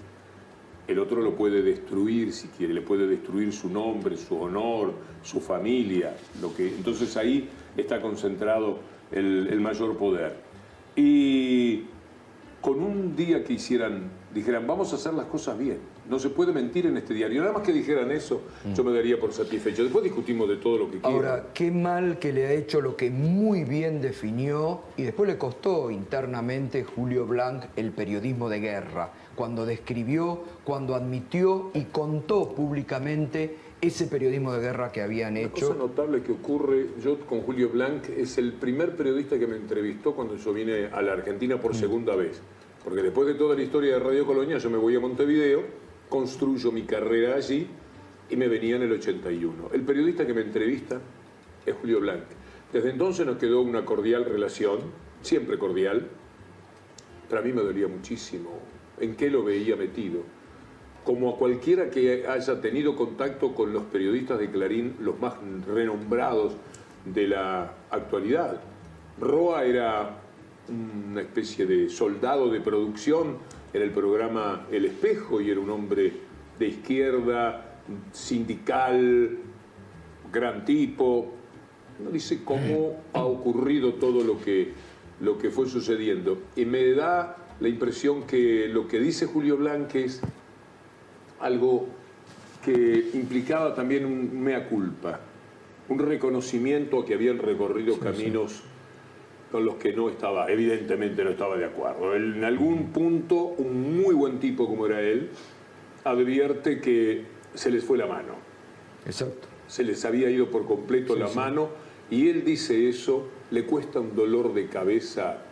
El otro lo puede destruir si quiere, le puede destruir su nombre, su honor, su familia. Entonces ahí está concentrado el mayor poder. Y con un día que dijeran, vamos a hacer las cosas bien, no se puede mentir en este diario. Nada más que dijeran eso, yo me daría por satisfecho. Después discutimos de todo lo que quieran. Ahora, qué mal que le ha hecho lo que muy bien definió y después le costó internamente Julio Blanc el periodismo de guerra, cuando describió, cuando admitió y contó públicamente ese periodismo de guerra que habían Una hecho. cosa notable que ocurre, yo con Julio Blanc, es el primer periodista que me entrevistó cuando yo vine a la Argentina por segunda vez. Porque después de toda la historia de Radio Colonia, yo me voy a Montevideo, construyo mi carrera allí y me venía en el 81. El periodista que me entrevista es Julio Blanc. Desde entonces nos quedó una cordial relación, siempre cordial, pero a mí me dolía muchísimo en qué lo veía metido. Como a cualquiera que haya tenido contacto con los periodistas de Clarín, los más renombrados de la actualidad. Roa era una especie de soldado de producción en el programa El Espejo y era un hombre de izquierda, sindical, gran tipo. No dice cómo ha ocurrido todo lo que fue sucediendo. Y me da la impresión que lo que dice Julio Blanc es algo que implicaba también un mea culpa, un reconocimiento a que habían recorrido caminos con los que evidentemente no estaba de acuerdo. Él, en algún punto, un muy buen tipo como era él, advierte que se les fue la mano. Exacto. Se les había ido por completo la mano y él dice eso, le cuesta un dolor de cabeza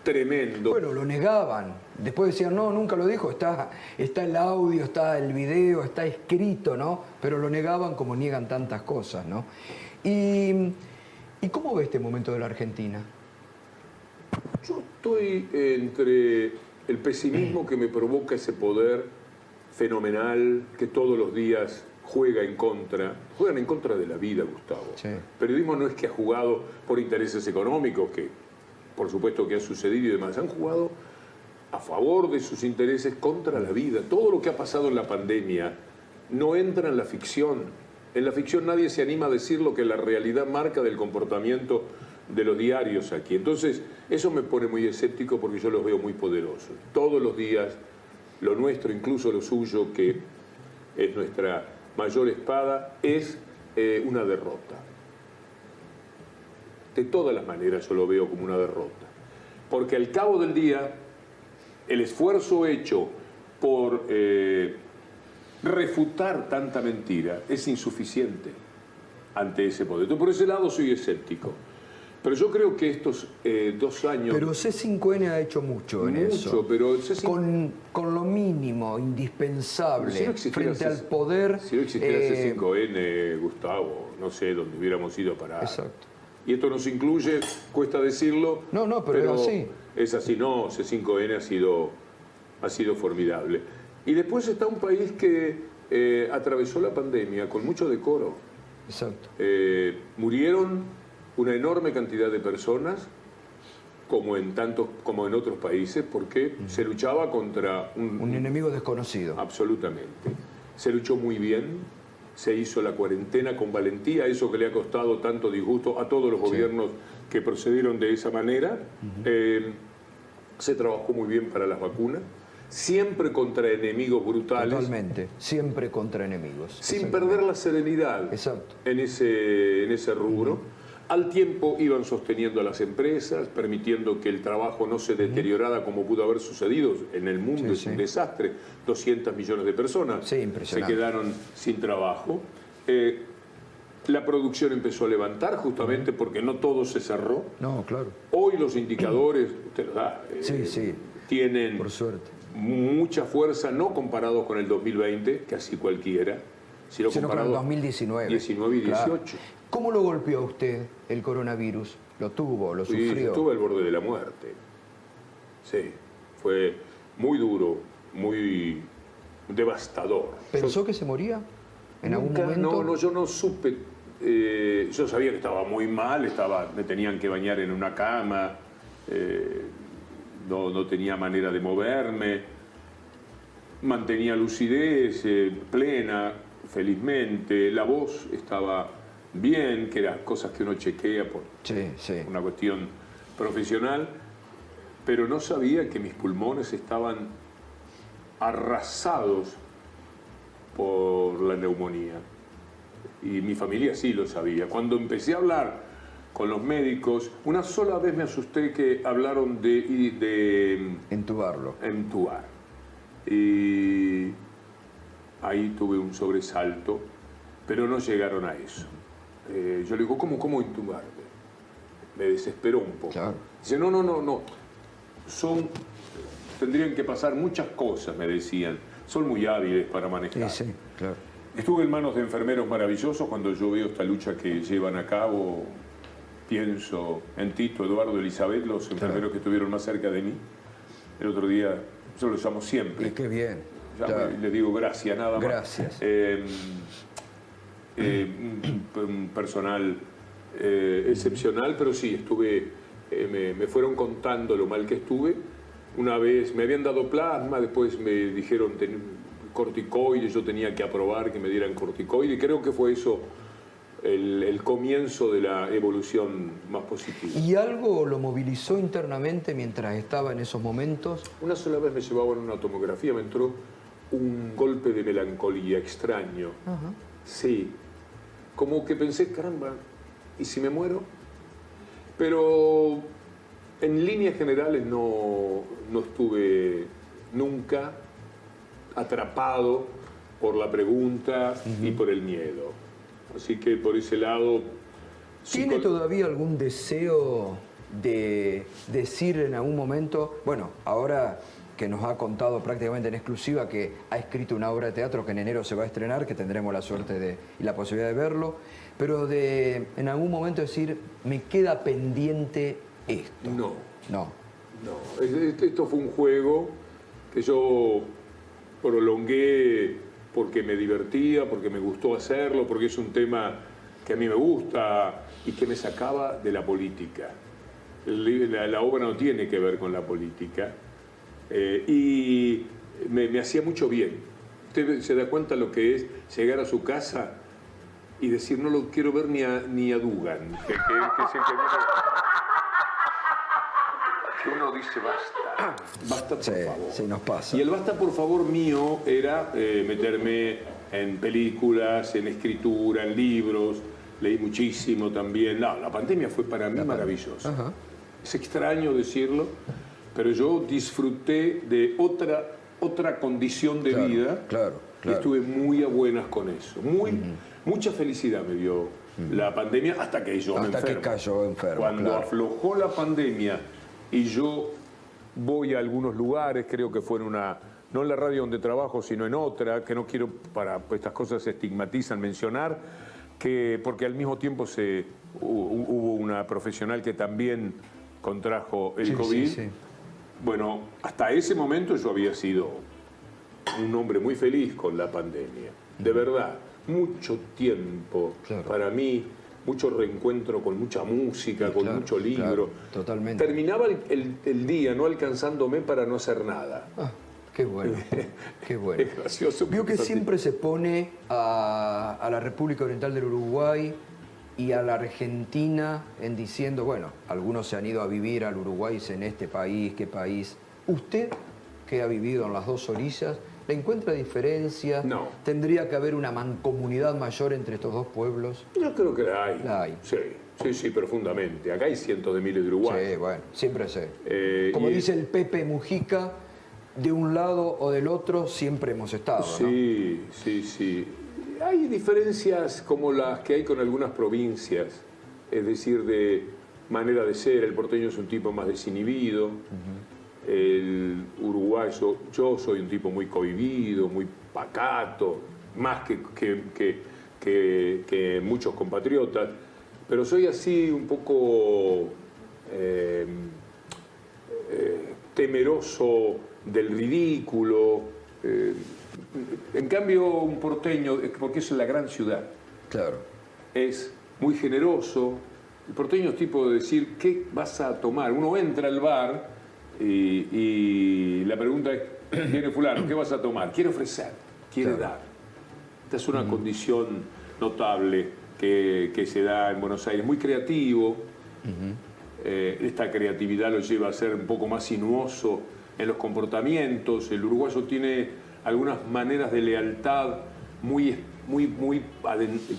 tremendo. Bueno, lo negaban. Después decían, no, nunca lo dijo. Está el audio, está el video, está escrito, ¿no? Pero lo negaban como niegan tantas cosas, ¿no? ¿Y cómo ve este momento de la Argentina? Yo estoy entre el pesimismo que me provoca ese poder fenomenal que todos los días juegan en contra de la vida, Gustavo. Sí. El periodismo no es que ha jugado por intereses económicos, que por supuesto que ha sucedido y demás, han jugado a favor de sus intereses contra la vida. Todo lo que ha pasado en la pandemia no entra en la ficción. En la ficción nadie se anima a decir lo que la realidad marca del comportamiento de los diarios aquí. Entonces, eso me pone muy escéptico porque yo los veo muy poderosos. Todos los días, lo nuestro, incluso lo suyo, que es nuestra mayor espada, es una derrota. De todas las maneras yo lo veo como una derrota. Porque al cabo del día, el esfuerzo hecho por refutar tanta mentira es insuficiente ante ese poder. Entonces, por ese lado soy escéptico. Pero yo creo que estos 2 años... Pero C5N ha hecho mucho en eso. Mucho, pero C5... Con lo mínimo, indispensable, Si no existiera frente al poder... Si no existiera C5N, Gustavo, no sé dónde hubiéramos ido a parar. Exacto. Y esto nos incluye, cuesta decirlo... No, pero es así. Es así, no, C5N ha sido formidable. Y después está un país que atravesó la pandemia con mucho decoro. Exacto. Murieron una enorme cantidad de personas, como en otros países, porque se luchaba contra Un enemigo desconocido. Absolutamente. Se luchó muy bien, se hizo la cuarentena con valentía, eso que le ha costado tanto disgusto a todos los gobiernos que procedieron de esa manera. Se trabajó muy bien para las vacunas, siempre contra enemigos brutales. Totalmente, siempre contra enemigos. Sin perder la serenidad. Exacto. En ese rubro. Al tiempo iban sosteniendo a las empresas, permitiendo que el trabajo no se deteriorara como pudo haber sucedido en el mundo. Es un desastre. 200 millones de personas se quedaron sin trabajo. La producción empezó a levantar justamente porque no todo se cerró. No, claro. Hoy los indicadores, usted los da, tienen por suerte mucha fuerza, no comparados con el 2020, casi cualquiera, sino con el 2019. 19 y 18. Claro. ¿Cómo lo golpeó a usted el coronavirus? ¿Lo tuvo? ¿Lo sufrió? Estuve al borde de la muerte. sí. Fue muy duro, muy devastador. ¿Pensó que se moría en algún Nunca, momento? no, yo no supe. Yo sabía que estaba muy mal, me tenían que bañar en una cama, no tenía manera de moverme, mantenía lucidez plena, felizmente, la voz estaba bien, que eran cosas que uno chequea por Sí, sí. una cuestión profesional, pero no sabía que mis pulmones estaban arrasados por la neumonía. Y mi familia sí lo sabía. Cuando empecé a hablar con los médicos, una sola vez me asusté que hablaron de Entubarlo. entubar. Y ahí tuve un sobresalto, pero no llegaron a eso. Yo le digo, ¿cómo intubarte? Me desesperó un poco. Claro. Dice, no. Tendrían que pasar muchas cosas, me decían. Son muy hábiles para manejar. Sí, sí, claro. Estuve en manos de enfermeros maravillosos. Cuando yo veo esta lucha que llevan a cabo, pienso en Tito, Eduardo, Elizabeth, los enfermeros que estuvieron más cerca de mí. El otro día, yo los llamo siempre. Y qué bien. Ya Claro. les digo gracias, nada más. Gracias. Un personal excepcional, pero sí, estuve, me fueron contando lo mal que estuve. Una vez me habían dado plasma, después me dijeron corticoides, yo tenía que aprobar que me dieran corticoides, y creo que fue eso el comienzo de la evolución más positiva. ¿Y algo lo movilizó internamente mientras estaba en esos momentos? Una sola vez me llevaban una tomografía, me entró un golpe de melancolía extraño. Ajá. Sí, como que pensé, caramba, ¿y si me muero? Pero en líneas generales no estuve nunca atrapado por la pregunta y por el miedo. Así que por ese lado... ¿Tiene todavía algún deseo de decir en algún momento, bueno, ahora que nos ha contado prácticamente en exclusiva que ha escrito una obra de teatro que en enero se va a estrenar, que tendremos la suerte y la posibilidad de verlo, pero de en algún momento decir, me queda pendiente esto? No. No. No, esto fue un juego que yo prolongué porque me divertía, porque me gustó hacerlo, porque es un tema que a mí me gusta y que me sacaba de la política. La obra no tiene que ver con la política y me hacía mucho bien. Usted se da cuenta lo que es llegar a su casa y decir, no lo quiero ver ni a Dugan, que es el que viene... que uno dice basta por favor. Sí, nos pasa. Y el basta por favor mío era meterme en películas, en escritura, en libros, leí muchísimo también. No, la pandemia fue para mí maravillosa. Ajá. Es extraño decirlo, pero yo disfruté de otra condición de vida. Claro. Y estuve muy a buenas con eso. Mucha felicidad me dio la pandemia hasta que yo me Hasta enfermo. que cayó enfermo. Cuando claro. aflojó la pandemia y yo voy a algunos lugares, creo que fue no en la radio donde trabajo, sino en otra, que no quiero, pues estas cosas se estigmatizan mencionar, porque al mismo tiempo hubo una profesional que también contrajo el COVID. Sí. Bueno, hasta ese momento yo había sido un hombre muy feliz con la pandemia. De verdad, mucho tiempo para mí, mucho reencuentro con mucha música, con mucho libro. Claro, totalmente. Terminaba el día no alcanzándome para no hacer nada. Ah, qué bueno, qué bueno. Es gracioso. Vio que siempre se pone a la República Oriental del Uruguay y a la Argentina en diciendo, bueno, algunos se han ido a vivir al Uruguay en este país, qué país. ¿Usted, que ha vivido en las dos orillas, le encuentra diferencia? No. ¿Tendría que haber una mancomunidad mayor entre estos dos pueblos? Yo creo que la hay. La hay. Sí, profundamente. Acá hay cientos de miles de uruguayos. Sí, bueno, siempre sé. Como y- dice el Pepe Mujica, de un lado o del otro siempre hemos estado, ¿no? Sí. Hay diferencias como las que hay con algunas provincias, es decir, de manera de ser. El porteño es un tipo más desinhibido, el uruguayo, yo soy un tipo muy cohibido, muy pacato, más que muchos compatriotas, pero soy así un poco... temeroso del ridículo. En cambio, un porteño, porque es la gran ciudad, Claro. es muy generoso. El porteño es tipo de decir, ¿qué vas a tomar? Uno entra al bar y la pregunta es, viene fulano, ¿qué vas a tomar? Quiere ofrecer, quiere Claro. dar. Esta es una condición notable que se da en Buenos Aires, muy creativo. Esta creatividad lo lleva a ser un poco más sinuoso en los comportamientos. El uruguayo tiene algunas maneras de lealtad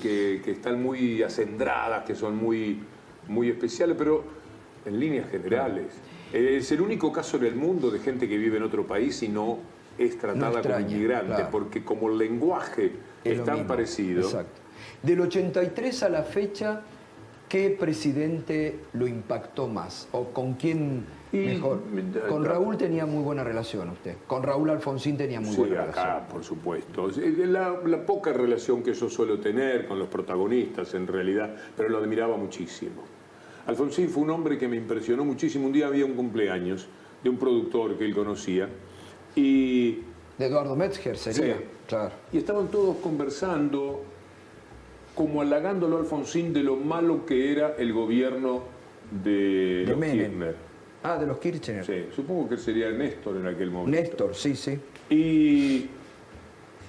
que están muy acendradas, que son muy especiales, pero en líneas generales. Es el único caso en el mundo de gente que vive en otro país y no es tratada como extraña, inmigrante, claro. porque como el lenguaje Es es lo tan mismo. parecido. Exacto. Del 83 a la fecha, ¿qué presidente lo impactó más? ¿O con quién Y- mejor? Con Raúl tenía muy buena relación usted. Con Raúl Alfonsín tenía muy Sí, buena acá, relación. por supuesto. La poca relación que yo suelo tener con los protagonistas, en realidad, pero lo admiraba muchísimo. Alfonsín fue un hombre que me impresionó muchísimo. Un día había un cumpleaños de un productor que él conocía y De Eduardo Metzger sería. Sí. Claro. Y estaban todos conversando, como halagándolo a Alfonsín de lo malo que era el gobierno de los Menem. Kirchner. Ah, de los Kirchner. Sí, supongo que sería Néstor en aquel momento. Néstor, sí, sí. Y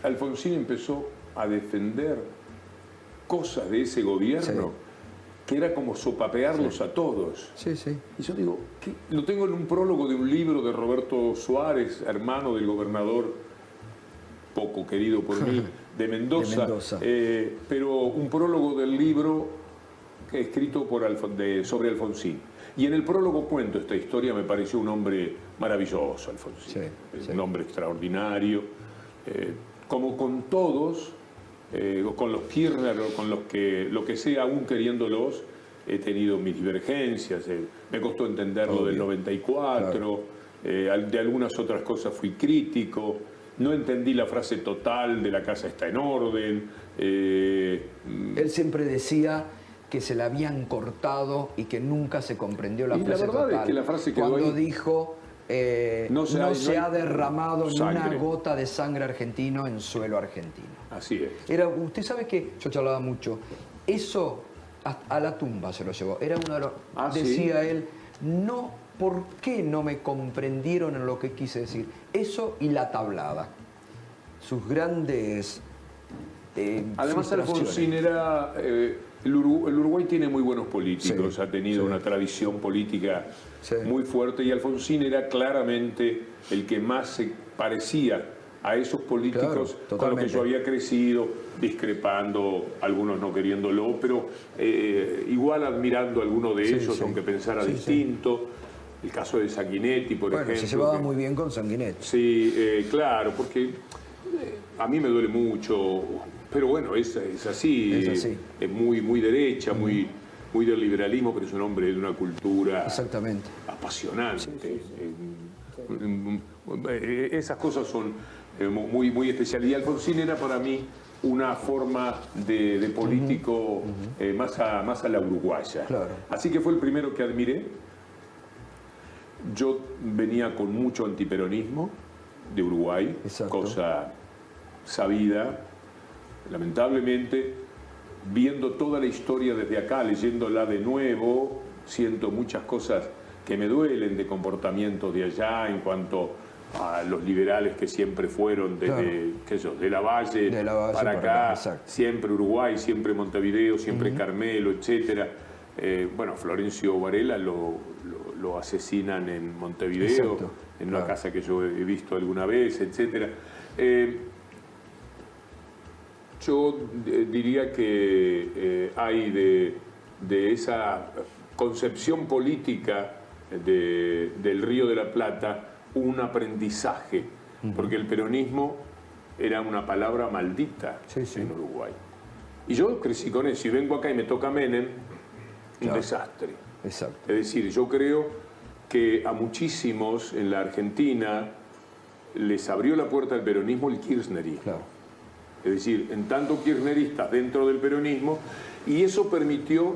Alfonsín empezó a defender cosas de ese gobierno que era como sopapearlos a todos. Sí, sí. Y yo digo, lo tengo en un prólogo de un libro de Roberto Suárez, hermano del gobernador, poco querido por mí, de Mendoza. De Mendoza. Pero un prólogo del libro escrito sobre Alfonsín. Y en el prólogo cuento esta historia, me pareció un hombre maravilloso, Alfonsín. Sí, Un hombre extraordinario. Como con todos, o con los Kirchner, o con lo que sea, aún queriéndolos, he tenido mis divergencias. Me costó entender lo del 94, de algunas otras cosas fui crítico. No entendí la frase total de la casa está en orden. Él siempre decía que se la habían cortado y que nunca se comprendió la Y la frase verdad total. es que la frase quedó Cuando ahí. dijo No se ha derramado ni una sangre. gota de sangre argentino en suelo argentino. Así es. Usted sabe que yo charlaba mucho, eso a la tumba se lo llevó. Era uno de los, Ah, ¿sí? decía él, no, ¿por qué no me comprendieron en lo que quise decir? Eso y la tablada. Sus grandes Además, frustraciones. Alfonsín era... el Uruguay tiene muy buenos políticos, Sí, ha tenido sí. una tradición política Sí. muy fuerte, y Alfonsín era claramente el que más se parecía a esos políticos Claro, con los que totalmente. yo había crecido, discrepando, algunos no queriéndolo, pero igual admirando a alguno de Sí, ellos, sí. aunque pensara Sí, sí. distinto. El caso de Sanguinetti, por Bueno, ejemplo. se llevaba que- muy bien con Sanguinetti. Sí, claro, porque a mí me duele mucho, pero bueno, es así. Es así. Es muy derecha, muy del liberalismo, pero es un hombre de una cultura Exactamente. apasionante. Esas cosas son muy especiales. Y Alfonsín era para mí una forma de político más a la uruguaya. Claro. Así que fue el primero que admiré. Yo venía con mucho antiperonismo de Uruguay, Exacto. cosa sabida, lamentablemente, viendo toda la historia desde acá, leyéndola de nuevo, siento muchas cosas que me duelen de comportamientos de allá en cuanto a los liberales que siempre fueron desde, Claro. qué sé yo, de Lavalle, De Lavalle para para acá, acá, exacto. siempre Uruguay, siempre Montevideo, siempre Carmelo, etcétera. Bueno, Florencio Varela lo asesinan en Montevideo, Exacto, en una claro. casa que yo he visto alguna vez, etcétera. Yo diría que hay de esa concepción política del Río de la Plata un aprendizaje, porque el peronismo era una palabra maldita Sí, sí. en Uruguay. Y yo crecí con eso, y vengo acá y me toca Menem, un Claro. desastre. Exacto. Es decir, yo creo que a muchísimos en la Argentina les abrió la puerta al peronismo el kirchnerismo. Claro. Es decir, en tanto kirchneristas dentro del peronismo, y eso permitió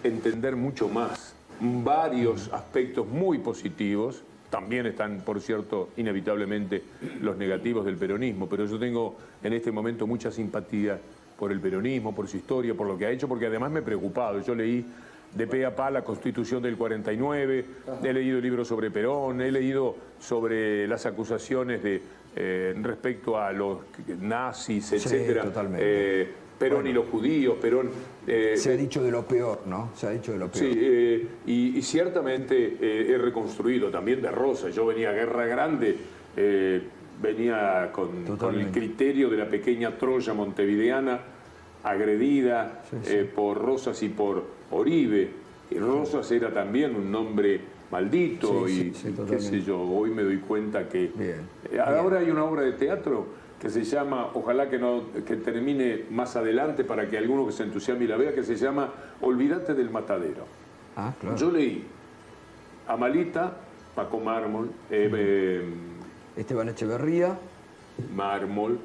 entender mucho más varios aspectos muy positivos también están, por cierto, inevitablemente los negativos del peronismo, pero yo tengo en este momento mucha simpatía por el peronismo, por su historia, por lo que ha hecho, porque además me he preocupado. Yo leí de pe a pa la Constitución del 49, he leído libros sobre Perón, he leído sobre las acusaciones de respecto a los nazis, etcétera. Totalmente. Perón y los judíos, Perón... se ha dicho de lo peor, ¿no? Se ha dicho de lo peor. Sí, y ciertamente he reconstruido también de Rosa. Yo venía a Guerra Grande, venía con el criterio de la pequeña Troya montevideana, agredida por Rosas y por Oribe. Y Rosas era también un nombre maldito y qué sé yo, hoy me doy cuenta que... Ahora hay una obra de teatro que se llama, ojalá que termine más adelante para que alguno que se entusiasme y la vea, que se llama Olvídate del matadero. Ah, claro. Yo leí a Malita, Paco Mármol, Esteban Echeverría. Mármol,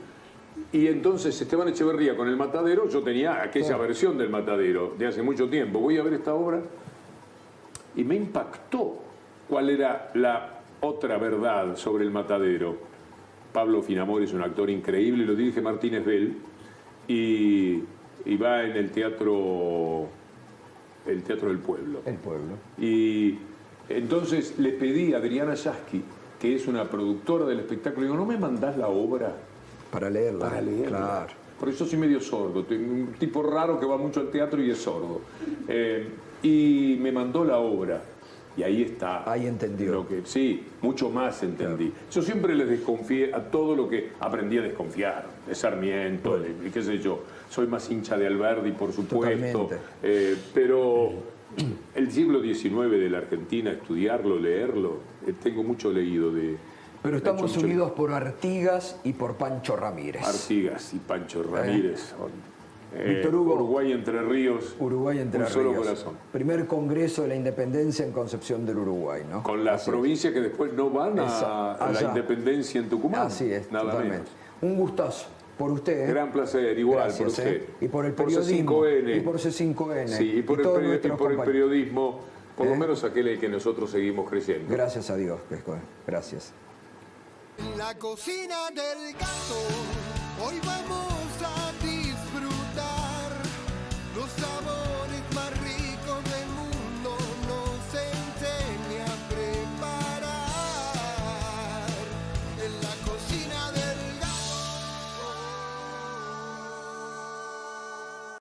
y entonces Esteban Echeverría con el matadero, yo tenía aquella versión del matadero de hace mucho tiempo. Voy a ver esta obra y me impactó cuál era la otra verdad sobre el matadero. Pablo Finamor es un actor increíble, lo dirige Martínez Bell y va en el Teatro del Pueblo. El Pueblo. Y entonces le pedí a Adriana Yasky, que es una productora del espectáculo, digo, ¿no me mandás la obra? Para leerla. Para leerla. Claro. Porque yo soy medio sordo, un tipo raro que va mucho al teatro y es sordo. Y me mandó la obra. Y ahí está. Ahí entendió. Lo que, sí, mucho más entendí. Claro. Yo siempre les desconfié a todo lo que aprendí a desconfiar. De Sarmiento, de qué sé yo. Soy más hincha de Alberdi, por supuesto. Pero el siglo XIX de la Argentina, estudiarlo, leerlo, tengo mucho leído de... Pero estamos unidos por Artigas y por Pancho Ramírez. Artigas y Pancho Ramírez. Víctor Hugo, Uruguay Entre Ríos, Uruguay Entre un solo Ríos. corazón. Primer Congreso de la Independencia en Concepción del Uruguay, ¿no? Con las provincias que después no van a la independencia en Tucumán. Así es, nada totalmente. menos. Un gustazo por usted. Gran placer, igual. Gracias, por usted. Y por el periodismo. Por C5N. Y por C5N. Sí, y por, el periodismo, por lo menos aquel en que nosotros seguimos creyendo. Gracias a Dios, Pesco. Gracias. En la cocina del gato, hoy vamos